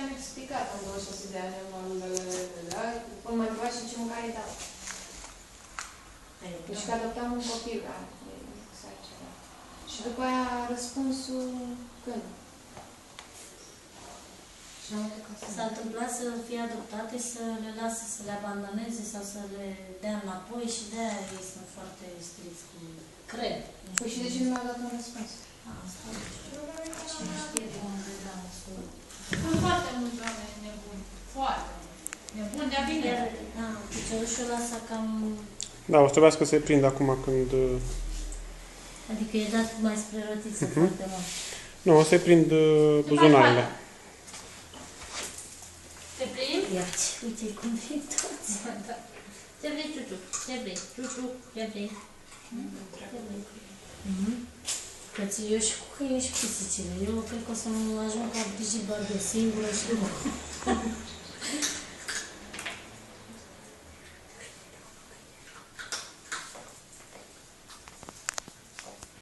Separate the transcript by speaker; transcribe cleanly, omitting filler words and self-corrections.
Speaker 1: am explicat în 26 de ani, până mă întreba și ce mâncare îi dau. Deci că adoptam un copil, și după aia răspunsul când?
Speaker 2: S-a întâmplat să fie adoptate, să le lasă să le abandoneze sau să le dea înapoi și de-aia ei sunt foarte striți cu... Cred.
Speaker 1: Păi și de ce nu mi-au dat un răspuns?
Speaker 2: Asta nu știu. Cine știe de unde da răspuns.
Speaker 3: Sunt foarte mulți oameni nebuni. Foarte nebuni, de-a bine.
Speaker 2: Da, piciorușul ăsta cam...
Speaker 4: Da, o să trebuiască să-i prind acum când...
Speaker 2: Adică e dat mai spre rotiță foarte mult.
Speaker 4: Nu, o să-i prind buzunarele.
Speaker 3: Te prind?
Speaker 2: Iați, uite cum vin toți. Ce vrei, Ciuciu? Ce vrei? Ciuciu, ce vrei? Ce vrei? Că eu și cu câinii și pisicile. Eu cred că o să ajung ca Brigitte Bardot singură și